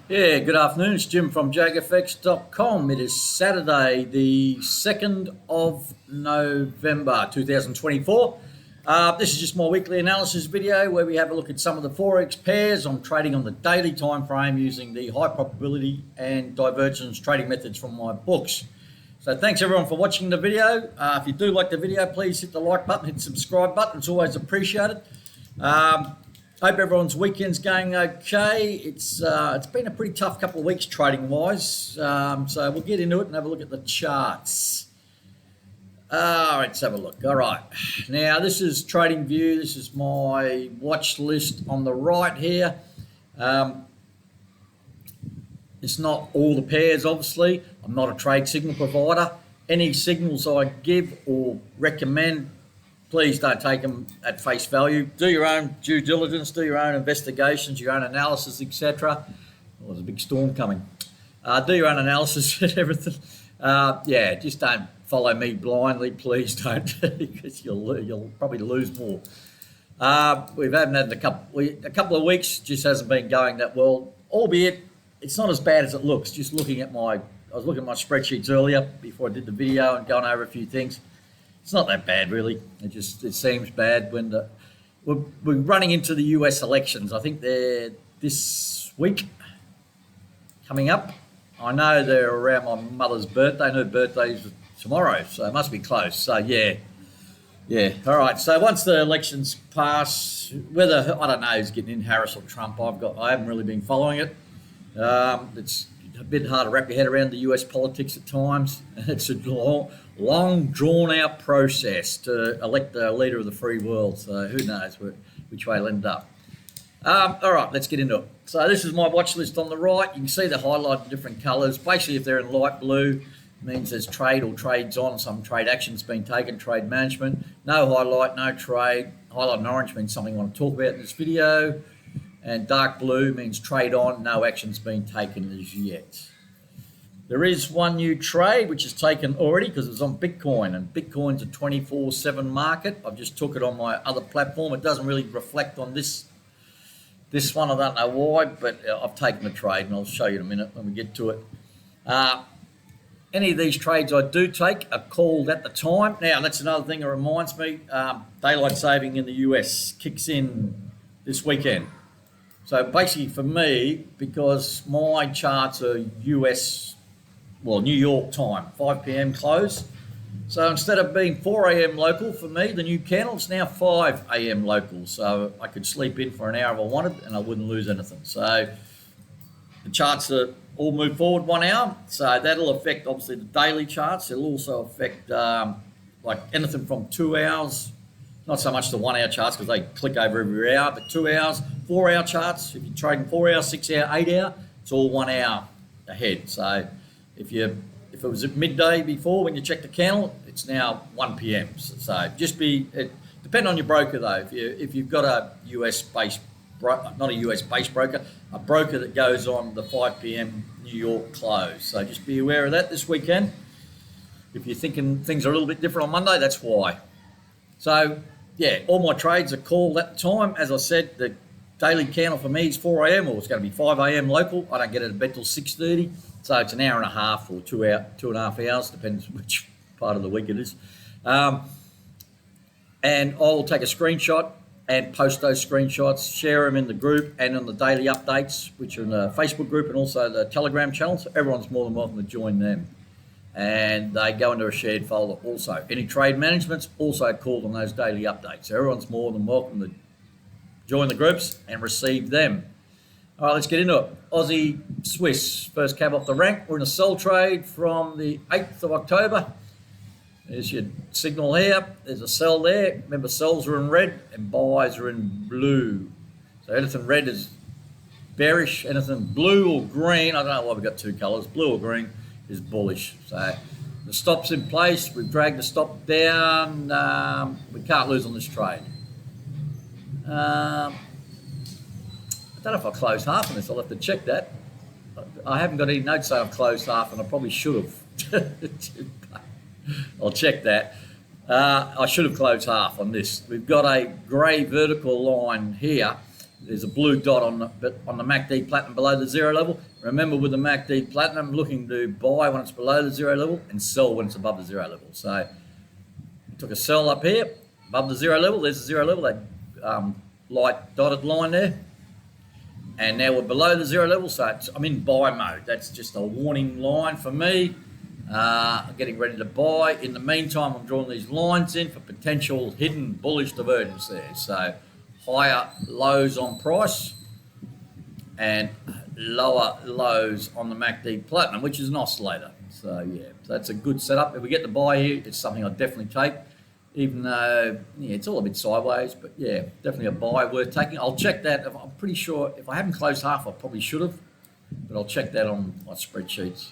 Yeah, good afternoon. It's Jim from JAGfx.com. It is Saturday, the 2nd of November 2024. This is just my weekly analysis video where we have a look at some of the Forex pairs. I'm trading on the daily time frame using the high probability and divergence trading methods from my books. So thanks everyone for watching the video. If you do like the video, please hit the like button, hit the subscribe button. It's always appreciated. Hope everyone's weekend's going okay. It's been a pretty tough couple of weeks trading wise, so we'll get into it and have a look at the charts. Let's have a look. All right, now this is TradingView. This is my watch list on the right here. It's not all the pairs, obviously. I'm not a trade signal provider. Any signals I give or recommend, please don't take them at face value. Do your own due diligence, do your own investigations, your own analysis, etc. Oh, there's a big storm coming. Do your own analysis and everything. Just don't follow me blindly, please don't, because you'll probably lose more. We haven't had a couple of weeks, just hasn't been going that well, albeit it's not as bad as it looks. Just looking at I was looking at my spreadsheets earlier before I did the video and going over a few things. It's not that bad, really. It seems bad when we're running into the US elections. I think they're this week coming up. I know they're around my mother's birthday, and her birthday's tomorrow, so it must be close. So yeah. All right. So once the elections pass, whether I don't know who's getting in, Harris or Trump, I haven't really been following it. It's a bit hard to wrap your head around the US politics at times. It's a long drawn-out process to elect the leader of the free world. So who knows which way it'll end up. All right, let's get into it. So this is my watch list on the right. You can see they're highlighted in different colours. Basically, if they're in light blue, it means there's trade or trades on. Some trade action's been taken, trade management. No highlight, no trade. Highlight in orange means something I want to talk about in this video. And dark blue means trade on, no action's been taken as yet. There is one new trade which is taken already because it's on Bitcoin, and Bitcoin's a 24/7 market. I've just took it on my other platform. It doesn't really reflect on this one. I don't know why, but I've taken the trade and I'll show you in a minute when we get to it. Any of these trades I do take are called at the time. Now, that's another thing that reminds me, daylight saving in the US kicks in this weekend. So basically for me, because my charts are New York time, 5 p.m. close. So instead of being 4 a.m. local for me, the new candle, it's now 5 a.m. local. So I could sleep in for an hour if I wanted and I wouldn't lose anything. So the charts are all move forward 1 hour. So that'll affect obviously the daily charts. It'll also affect like anything from 2 hours. Not so much the 1 hour charts because they click over every hour, but 2 hours, 4 hour charts. If you're trading 4 hour, 6 hour, 8 hour, it's all 1 hour ahead. So if it was at midday before when you check the candle, it's now 1 p.m. So just depend on your broker though. If you've got a US based, not a US based broker, a broker that goes on the 5 p.m. New York close. So just be aware of that this weekend. If you're thinking things are a little bit different on Monday, that's why. So yeah, all my trades are called at the time. As I said, the daily candle for me is 4 a.m. or it's going to be 5 a.m. local. I don't get it to bed till 6:30. So it's an hour and a half or 2.5 hours, depends which part of the week it is. And I'll take a screenshot and post those screenshots, share them in the group and on the daily updates, which are in the Facebook group and also the Telegram channel. So everyone's more than welcome to join them. And they go into a shared folder also. Any trade management's also called on those daily updates. So everyone's more than welcome to join the groups and receive them. All right, let's get into it. Aussie Swiss, first cab off the rank. We're in a sell trade from the 8th of October. There's your signal here. There's a sell there. Remember, sells are in red and buys are in blue. So anything red is bearish. Anything blue or green, I don't know why we've got two colors, blue or green, is bullish. So the stop's in place. We've dragged the stop down. We can't lose on this trade. I don't know if I closed half on this. I'll have to check that. I haven't got any notes saying I've closed half, and I probably should have. I'll check that. I should have closed half on this. We've got a grey vertical line here There's a blue dot on the MACD platinum below the zero level. Remember, with the MACD platinum, looking to buy when it's below the zero level and sell when it's above the zero level. So took a sell up here above the zero level. There's the zero level, that light dotted line there. And now we're below the zero level, so I'm in buy mode. That's just a warning line for me. I'm getting ready to buy. In the meantime, I'm drawing these lines in for potential hidden bullish divergence there. So higher lows on price and lower lows on the MACD platinum, which is an oscillator. So yeah, that's a good setup. If we get the buy here, it's something I'll definitely take, even though it's all a bit sideways, but yeah, definitely a buy worth taking. I'll check that. I'm pretty sure if I haven't closed half, I probably should have, but I'll check that on my spreadsheets.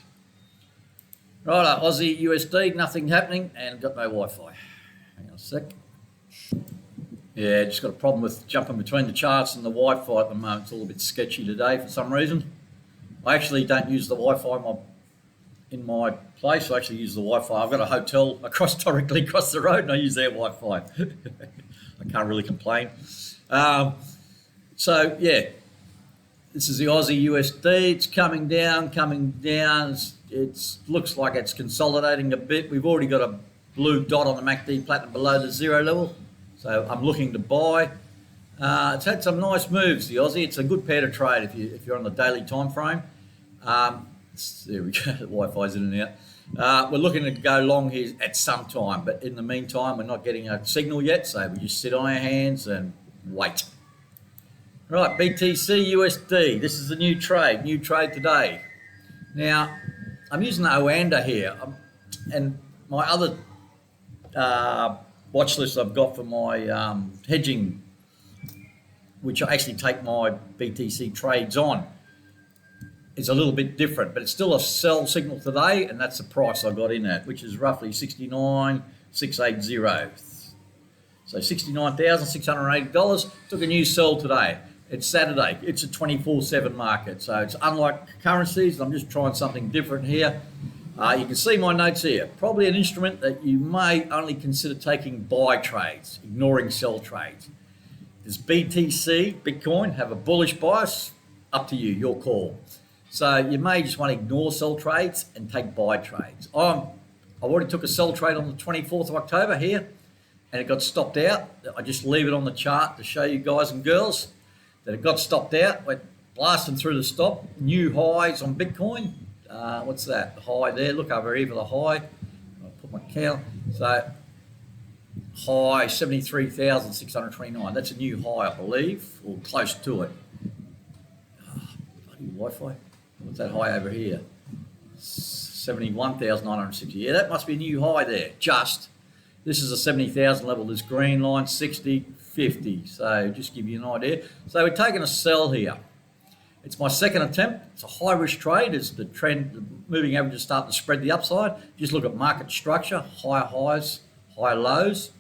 Right, Aussie USD, nothing happening, and got no Wi-Fi. Hang on a sec. Yeah, just got a problem with jumping between the charts and the Wi-Fi at the moment. It's all a bit sketchy today for some reason. I actually don't use the Wi-Fi in my place. I actually use the Wi-Fi. I've got a hotel directly across the road, and I use their Wi-Fi. I can't really complain. So yeah, this is the Aussie USD. It's coming down. It looks like it's consolidating a bit. We've already got a blue dot on the MACD platinum below the zero level, so I'm looking to buy. It's had some nice moves, the Aussie. It's a good pair to trade if you're on the daily time frame. There we go. The Wi-Fi's in and out. We're looking to go long here at some time, but in the meantime, we're not getting a signal yet, so we just sit on our hands and wait. Right, BTC USD. This is a new trade today. Now, I'm using the Oanda here, and my other watch list I've got for my hedging, which I actually take my BTC trades on, is a little bit different, but it's still a sell signal today, and that's the price I got in at, which is roughly 69,680. So $69,680. Took a new sell today. It's Saturday. It's a 24/7 market, so it's unlike currencies. I'm just trying something different here. You can see my notes here. Probably an instrument that you may only consider taking buy trades, ignoring sell trades. Does BTC, Bitcoin, have a bullish bias? Up to you, your call. So you may just want to ignore sell trades and take buy trades. I already took a sell trade on the 24th of October here, and it got stopped out. I just leave it on the chart to show you guys and girls that it got stopped out, went blasting through the stop, new highs on Bitcoin. What's that? The high there, look over here for the high. I'll put my count. So high 73,629. That's a new high, I believe, or close to it. Bloody Wi-Fi. What's that high over here? 71,960. Yeah, that must be a new high there. This is a 70,000 level, this green line, 60, 50. So just give you an idea. So we're taking a sell here. It's my second attempt. It's a high risk trade as the trend, the moving averages start to spread the upside. Just look at market structure, higher highs, higher lows.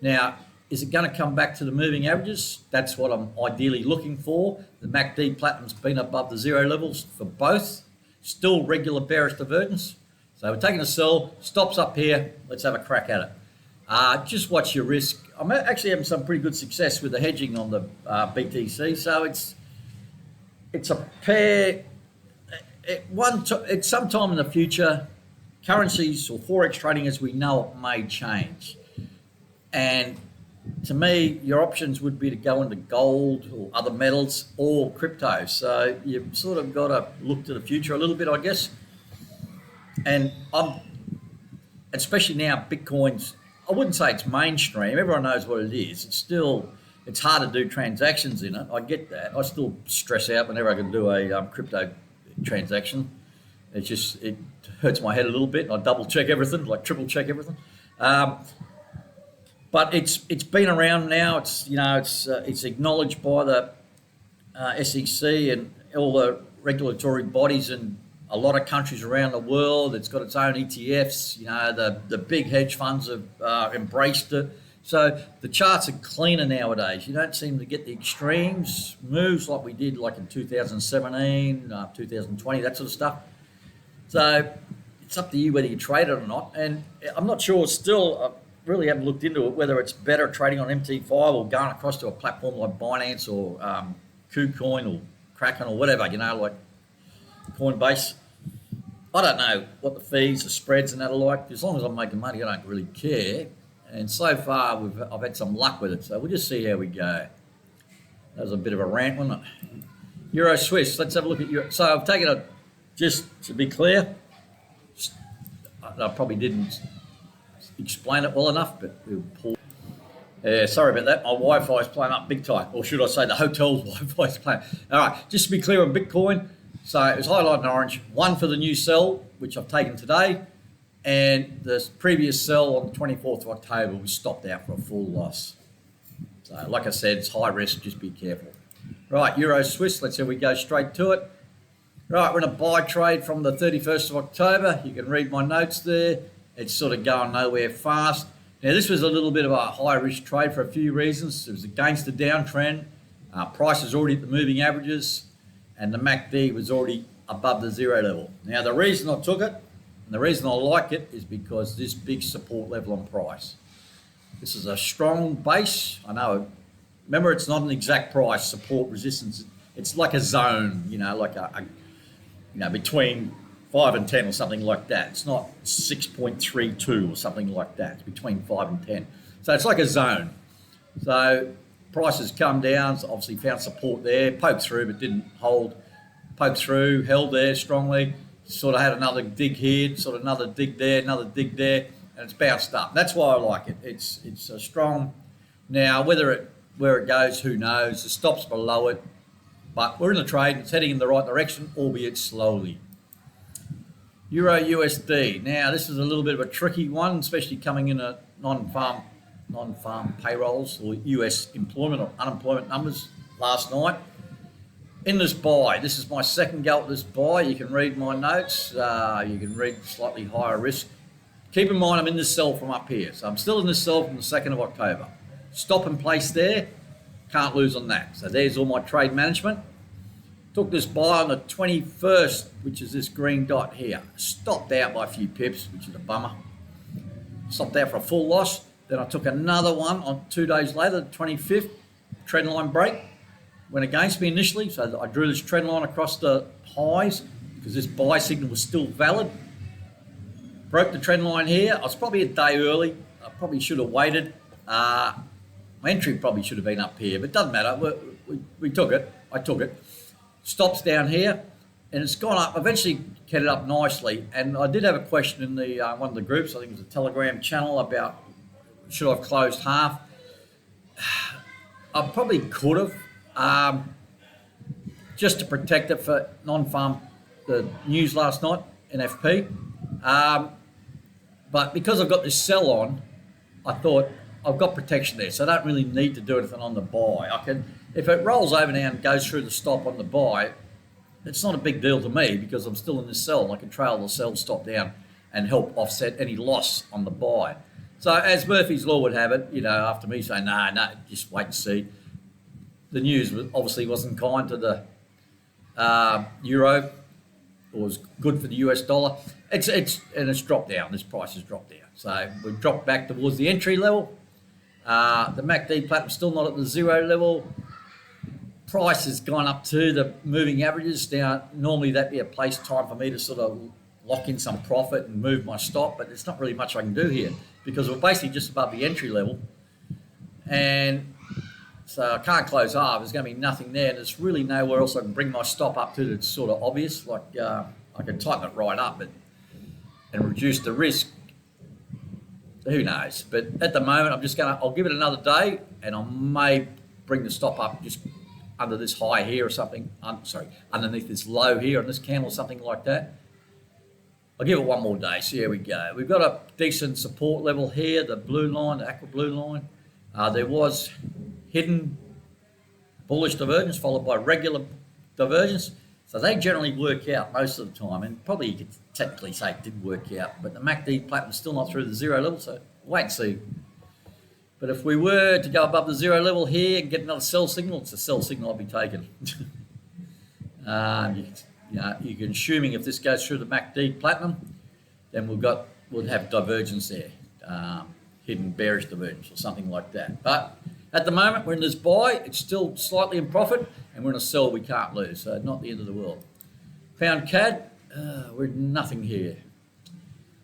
Now, is it going to come back to the moving averages? That's what I'm ideally looking for. The MACD platinum's been above the zero levels for both. Still regular bearish divergence. So we're taking a sell, stops up here. Let's have a crack at it. Just watch your risk. I'm actually having some pretty good success with the hedging on the BTC. So it's a pair. At some time in the future, currencies or Forex trading as we know it may change. And to me, your options would be to go into gold or other metals or crypto. So you've sort of got to look to the future a little bit, I guess. And especially now, Bitcoin's, I wouldn't say it's mainstream. Everyone knows what it is. It's hard to do transactions in it. I get that. I still stress out whenever I can do a crypto transaction. It hurts my head a little bit. I double check everything, like triple check everything. But it's been around now. It's acknowledged by the SEC and all the regulatory bodies in a lot of countries around the world. It's got its own ETFs. The big hedge funds have embraced it. So the charts are cleaner nowadays. You don't seem to get the extremes moves like we did like in 2017, 2020, that sort of stuff. So it's up to you whether you trade it or not. And I'm not sure still. really haven't looked into it, whether it's better trading on MT5 or going across to a platform like Binance or KuCoin or Kraken or whatever, like Coinbase. I don't know what the fees, the spreads and that are like. As long as I'm making money, I don't really care. And so far, I've had some luck with it. So we'll just see how we go. That was a bit of a rant, wasn't it? Euro Swiss, let's have a look at Euro. So I've taken it, just to be clear, I probably didn't explain it well enough, but we'll pull. Sorry about that. My Wi-Fi is playing up big time. Or should I say the hotel's Wi-Fi is playing. All right, just to be clear on Bitcoin. So it was highlighted in orange. One for the new sell, which I've taken today. And the previous sell on the 24th of October was stopped out for a full loss. So like I said, it's high risk, just be careful. Right, Euro Swiss, let's see if we go straight to it. Right, we're in a buy trade from the 31st of October. You can read my notes there. It's sort of going nowhere fast. Now, this was a little bit of a high-risk trade for a few reasons. It was against the downtrend. Price is already at the moving averages, and the MACD was already above the zero level. Now, the reason I took it, and the reason I like it, is because this big support level on price. This is a strong base. I know. Remember, it's not an exact price, support, resistance. It's like a zone, like between 5 and 10 or something like that. It's not 6.32 or something like that. It's between 5 and 10. So it's like a zone. So prices come down, so obviously found support there, poked through but didn't hold. Poked through, held there strongly, sort of had another dig here, sort of another dig there, another dig there, and it's bounced up. That's why I like it. It's a strong. Now, where it goes, who knows? The stop's below it, but we're in the trade. It's heading in the right direction, albeit slowly. Euro USD. Now, this is a little bit of a tricky one, especially coming in at non-farm payrolls or US employment or unemployment numbers last night. In this buy, this is my second go at this buy. You can read my notes. You can read slightly higher risk. Keep in mind, I'm in this sell from up here. So I'm still in this sell from the 2nd of October. Stop and place there. Can't lose on that. So there's all my trade management. Took this buy on the 21st, which is this green dot here. Stopped out by a few pips, which is a bummer. Stopped out for a full loss. Then I took another one on 2 days later, the 25th, trend line break. Went against me initially, so I drew this trend line across the highs because this buy signal was still valid. Broke the trend line here. I was probably a day early. I probably should have waited. My entry probably should have been up here, but it doesn't matter. We took it. I took it. Stops down here, and it's gone up. Eventually, headed up nicely. And I did have a question in the one of the groups. I think it was a Telegram channel about should I have closed half. I probably could have, just to protect it for non-farm the news last night NFP. But because I've got this sell on, I thought I've got protection there, so I don't really need to do anything on the buy. I can, if it rolls over now and goes through the stop on the buy, it's not a big deal to me because I'm still in this sell. I can trail the sell stop down and help offset any loss on the buy. So as Murphy's Law would have it, after me saying, no, just wait and see. The news obviously wasn't kind to the euro, or was good for the US dollar. It's dropped down. This price has dropped down. So we've dropped back towards the entry level. The MACD platinum's still not at the zero level. Price has gone up to the moving averages. Now, normally that'd be a place time for me to sort of lock in some profit and move my stop, but there's not really much I can do here because we're basically just above the entry level. And so I can't close half. There's going to be nothing there. And there's really nowhere else I can bring my stop up to that's sort of obvious. Like I can tighten it right up and reduce the risk. Who knows? But at the moment, I'll give it another day and I may bring the stop up just under this high here or something. Underneath this low here on this candle or something like that. I'll give it one more day, see how we go. We've got a decent support level here, the blue line, the aqua blue line. There was hidden bullish divergence followed by regular divergence. So they generally work out most of the time, and probably you could technically say it did work out, but the MACD platinum's still not through the zero level, so wait and see. But if we were to go above the zero level here and get another sell signal, it's a sell signal I'll be taking. You can assuming if this goes through the MACD platinum, then we'll have divergence there. hidden bearish divergence or something like that. But at the moment, we're in this buy. It's still slightly in profit, and we're in a sell we can't lose, so not the end of the world. Pound CAD, we're nothing here.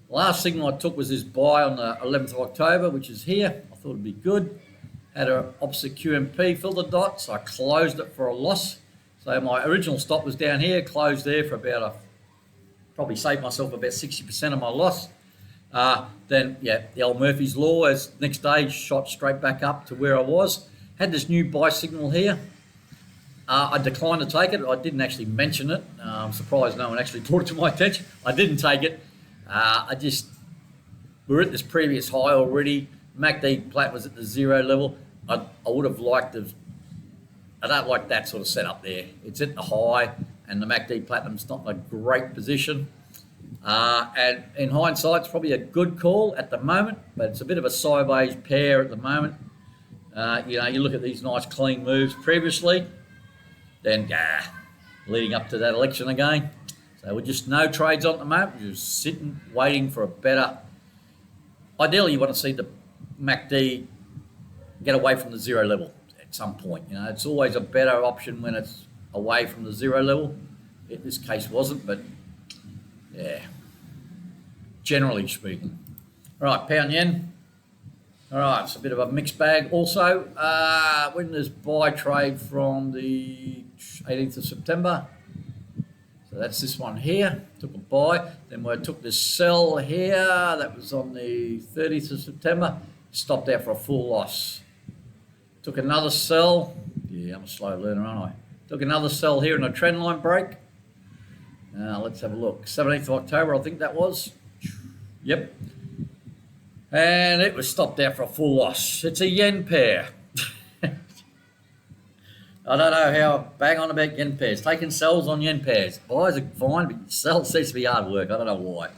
The last signal I took was this buy on the 11th of October, which is here. I thought it'd be good. Had an opposite QMP, filled the dots. So I closed it for a loss. So my original stop was down here, closed there for about probably saved myself about 60% of my loss. Then, yeah, the old Murphy's Law, as next day shot straight back up to where I was. Had this new buy signal here. I declined to take it. I didn't actually mention it. I'm surprised no one actually brought it to my attention. I didn't take it. We're at this previous high already. MACD plat was at the 0 level. I would have liked to. I don't like that sort of setup there. It's at the high, and the MACD platinum's not in a great position. And in hindsight, it's probably a good call at the moment, but it's a bit of a sideways pair at the moment. You look at these nice clean moves previously, then leading up to that election again. So we're just no trades on at the moment. We're just sitting, waiting for a better. Ideally, you want to see the MACD get away from the 0 level at some point. It's always a better option when it's away from the 0 level. In this case, wasn't, but yeah, generally speaking. All right, pound yen. All right, it's a bit of a mixed bag. Also, we're in this buy trade from the 18th of September. So that's this one here. Took a buy. Then we took this sell here. That was on the 30th of September. Stopped out for a full loss. Took another sell. Yeah, I'm a slow learner, aren't I? Took another sell here in a trend line break. Let's have a look. 17th of October, I think that was. Yep. And it was stopped out for a full loss. It's a yen pair. I don't know how I bang on about yen pairs. Taking sells on yen pairs. Buys are fine, but sells seems to be hard work. I don't know why.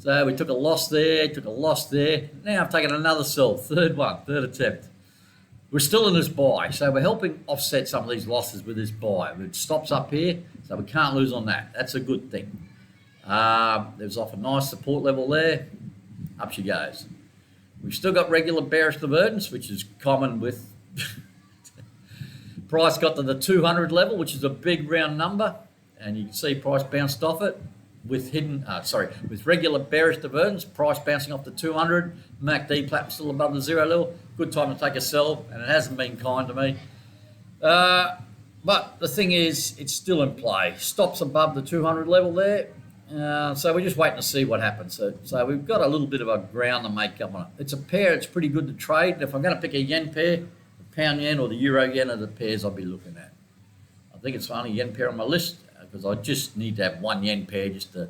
So we took a loss there, took a loss there. Now I've taken another sell, third attempt. We're still in this buy, so we're helping offset some of these losses with this buy. It stops up here, so we can't lose on that. That's a good thing. There's off a nice support level there. Up she goes. We've still got regular bearish divergence, which is common with price got to the 200 level, which is a big round number, and you can see price bounced off it with with regular bearish divergence. Price bouncing off the 200. MACD platinum still above the 0 level. Good time to take a sell, and it hasn't been kind to me. But the thing is, it's still in play. Stops above the 200 level there. So we're just waiting to see what happens. So we've got a little bit of a ground to make up on it. It's a pair. It's pretty good to trade. If I'm going to pick a yen pair, the pound yen or the euro yen are the pairs I'll be looking at. I think it's the only yen pair on my list because I just need to have one yen pair just to.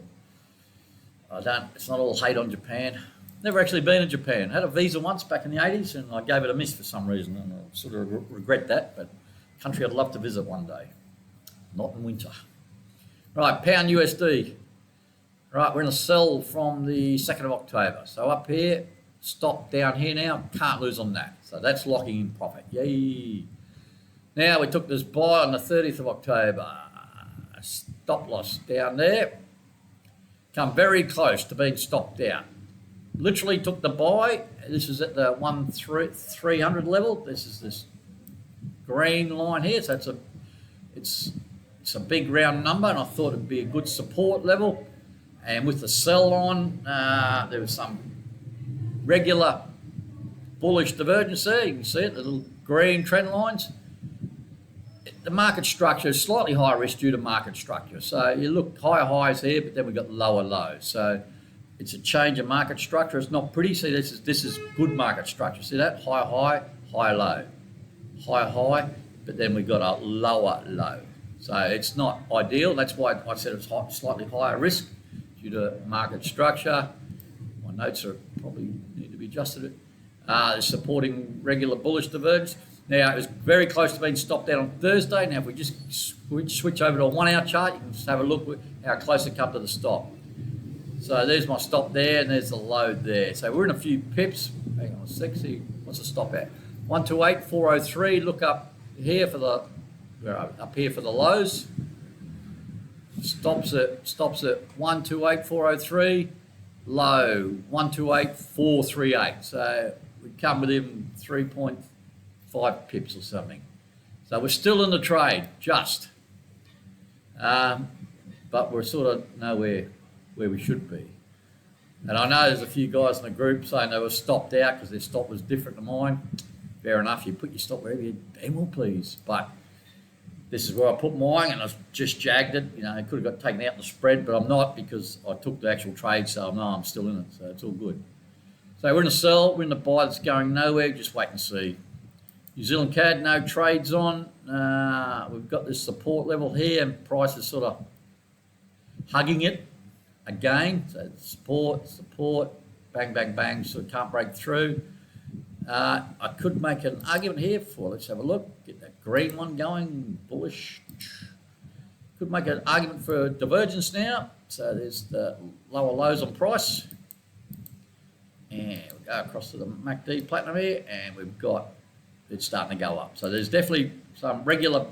It's not all hate on Japan. Never actually been in Japan. Had a visa once back in the 80s and I gave it a miss for some reason, and I sort of regret that, but country I'd love to visit one day. Not in winter. Right, pound USD. Right, we're in a sell from the 2nd of October. So up here, stop down here now, can't lose on that. So that's locking in profit. Yay. Now we took this buy on the 30th of October. Stop loss down there. Come very close to being stopped out. Literally took the buy. This is at the 300 level. This is this green line here. So it's a big round number, and I thought it'd be a good support level. And with the sell on, there was some regular bullish divergence there. You can see it, the little green trend lines. The market structure is slightly higher risk due to market structure. So you look higher highs here, but then we've got lower lows. So it's a change of market structure. It's not pretty. See, this is good market structure. See that? High, high, high, low. High, high, but then we've got a lower low. So it's not ideal. That's why I said it's slightly higher risk due to market structure. My notes are probably need to be adjusted. Supporting regular bullish divergence. Now, it was very close to being stopped out on Thursday. Now, if we just switch over to a 1 hour chart, you can just have a look at how close it come to the stop. So there's my stop there, and there's the low there. So we're in a few pips. Hang on a sec, see what's the stop at? 128.403. Look up here for the lows. Stops at 128.403. low 128,438. So we come within 3.5 pips or something. So we're still in the trade, just. But we're sort of nowhere where we should be. And I know there's a few guys in the group saying they were stopped out because their stop was different to mine. Fair enough, you put your stop wherever you damn well please. But this is where I put mine, and I just jagged it. You know, I could have got taken out in the spread, but I'm not, because I took the actual trade, so I know I'm still in it, so it's all good. So we're in a sell, we're in the buy that's going nowhere, just wait and see. New Zealand CAD, no trades on. We've got this support level here, and price is sort of hugging it again. So support, bang, bang, bang, so it can't break through. I could make an argument here for, let's have a look, get that green one going, bullish. Could make an argument for divergence now. So there's the lower lows on price. And we'll go across to the MACD platinum here, and we've got, it's starting to go up. So there's definitely some regular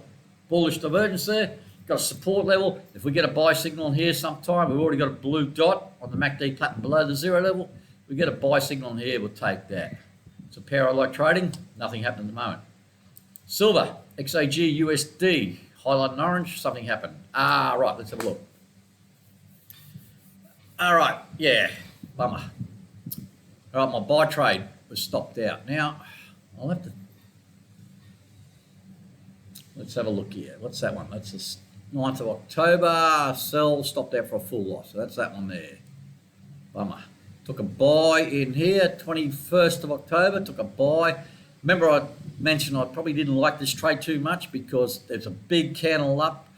bullish divergence there. Got a support level. If we get a buy signal here sometime, we've already got a blue dot on the MACD platinum below the zero level. We get a buy signal here, we'll take that. It's a pair I like trading. Nothing happened at the moment. Silver, XAG USD, highlighted in orange, something happened. Right, let's have a look. All right, yeah, bummer. All right, my buy trade was stopped out. Now, I'll have to, let's have a look here. What's that one? That's the 9th of October, sell, stopped out for a full loss. So that's that one there. Bummer. Took a buy in here, 21st of October, took a buy. Remember I mentioned I probably didn't like this trade too much because there's a big candle up.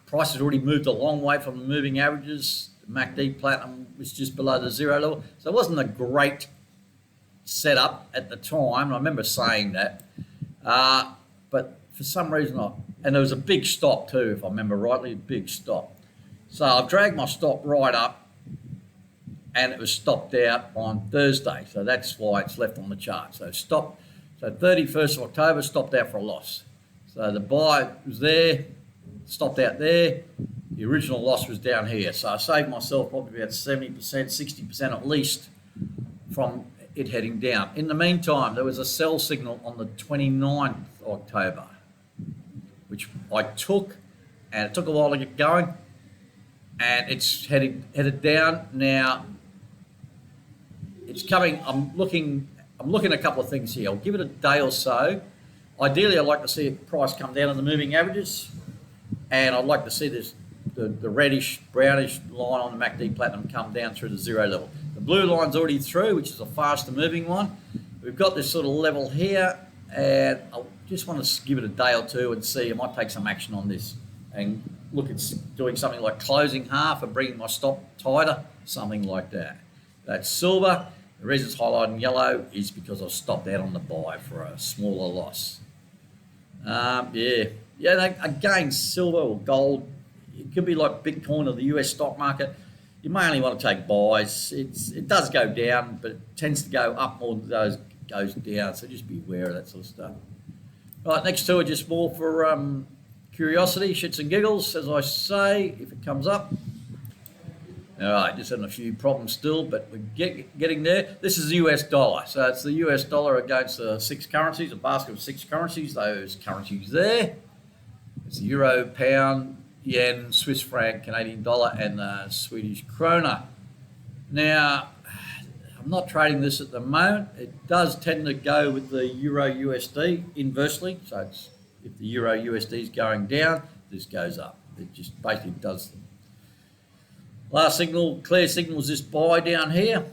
Price has already moved a long way from the moving averages. The MACD platinum was just below the zero level. So it wasn't a great setup at the time. I remember saying that. But for some reason, and there was a big stop too, if I remember rightly, a big stop. So I've dragged my stop right up, and it was stopped out on Thursday. So that's why it's left on the chart. So stopped, so 31st of October, stopped out for a loss. So the buy was there, stopped out there. The original loss was down here. So I saved myself probably about 70%, 60% at least from it heading down. In the meantime, there was a sell signal on the 29th of October, which I took, and it took a while to get going, and it's headed down. Now, it's coming, I'm looking at a couple of things here. I'll give it a day or so. Ideally, I'd like to see a price come down on the moving averages, and I'd like to see this, the reddish, brownish line on the MACD platinum come down through the zero level. The blue line's already through, which is a faster moving one. We've got this sort of level here, and I just want to give it a day or two and see. I might take some action on this and look at doing something like closing half and bringing my stop tighter, something like that. That's silver. The reason it's highlighted in yellow is because I stopped out on the buy for a smaller loss. Again, silver or gold, it could be like Bitcoin or the US stock market. You may only want to take buys. It does go down, but it tends to go up more than those goes down. So just be aware of that sort of stuff. Right, next two are just more for curiosity, shits and giggles, as I say, if it comes up. All right, just having a few problems still, but we're getting there. This is the US dollar. So it's the US dollar against the 6 currencies, a basket of 6 currencies, those currencies there. It's the euro, pound, yen, Swiss franc, Canadian dollar, and the Swedish krona. Now, I'm not trading this at the moment. It does tend to go with the euro USD inversely. So it's, if the euro USD is going down, this goes up. It just basically does. Last signal, clear signal, was this buy down here.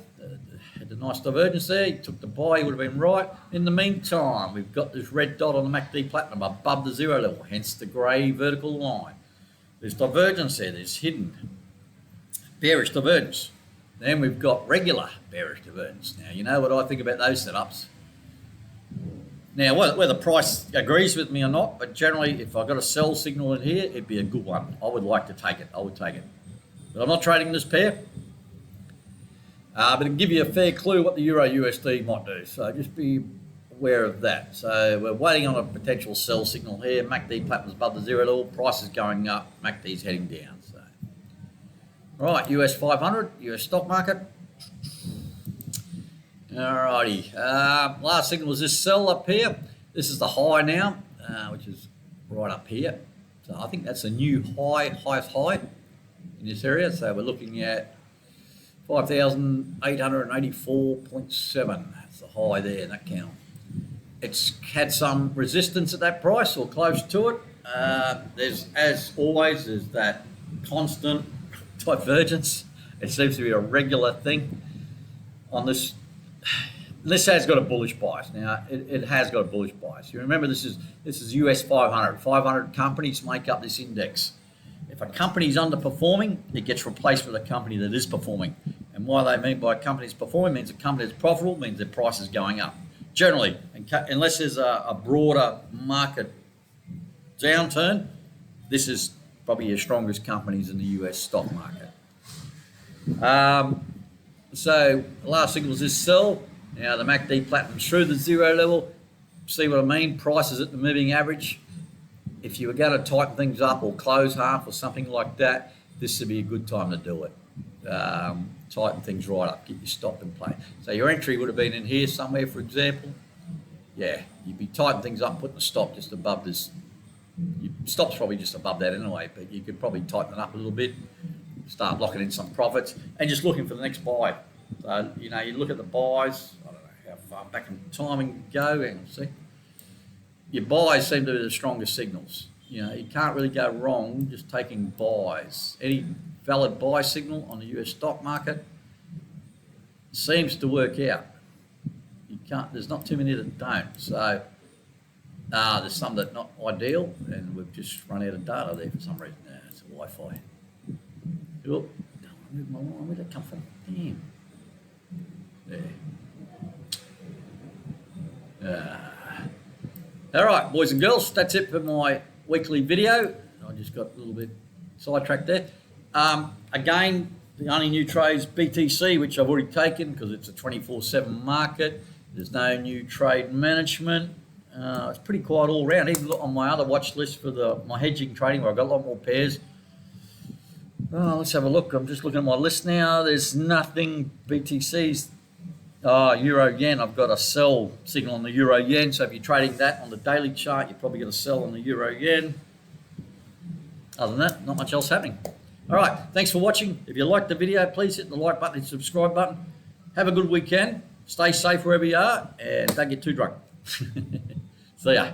Had a nice divergence there. He took the buy, he would have been right. In the meantime, we've got this red dot on the MACD platinum above the zero level, hence the grey vertical line. There's divergence there, there's hidden bearish divergence. Then we've got regular bearish divergence. Now, you know what I think about those setups. Now, whether the price agrees with me or not, but generally, if I've got a sell signal in here, it'd be a good one. I would like to take it. I would take it. But I'm not trading this pair. But it'll give you a fair clue what the euro USD might do. So just be aware of that. So we're waiting on a potential sell signal here. MACD platinum's above the zero level. Price is going up. MACD's heading down. So, All right, US 500, US stock market. All righty. Last signal was this sell up here. This is the high now, which is right up here. So I think that's a new highest high in this area. So we're looking at 5,884.7. That's the high there in that candle. It's had some resistance at that price or close to it. There's, as always, there's that constant divergence. It seems to be a regular thing on this. This has got a bullish bias. Now, it has got a bullish bias. You remember this is US 500. 500 companies make up this index. If a company is underperforming, it gets replaced with a company that is performing. And what they mean by companies performing means a company that's profitable, means their price is going up. Generally, unless there's a broader market downturn, this is probably your strongest companies in the US stock market. So the last signal was this sell. Now the MACD platinum's through the zero level. See what I mean? Prices at the moving average. If you were going to tighten things up or close half or something like that, this would be a good time to do it. Tighten things right up, get your stop in play. So your entry would have been in here somewhere, for example. Yeah, you'd be tightening things up, putting the stop just above this. Your stop's probably just above that anyway, but you could probably tighten it up a little bit, start locking in some profits, and just looking for the next buy. So, you know, you look at the buys, I don't know how far back in timing go, hang on, see. Your buys seem to be the strongest signals. You know, you can't really go wrong just taking buys. Any valid buy signal on the US stock market seems to work out. You can't, there's not too many that don't. So there's some that are not ideal, and we've just run out of data there for some reason. It's a Wi-Fi. Oh, where'd that come from? Damn. There. All right, boys and girls, that's it for my weekly video. I just got a little bit sidetracked there. Again, the only new trades BTC, which I've already taken because it's a 24/7 market. There's no new trade management. It's pretty quiet all around. Even look on my other watch list for my hedging trading, where I've got a lot more pairs. Let's have a look. I'm just looking at my list now. There's nothing BTCs. Euro yen. I've got a sell signal on the euro yen. So if you're trading that on the daily chart, you're probably going to sell on the euro yen. Other than that, not much else happening. All right. Thanks for watching. If you liked the video, please hit the like button and subscribe button. Have a good weekend. Stay safe wherever you are, and don't get too drunk. See ya.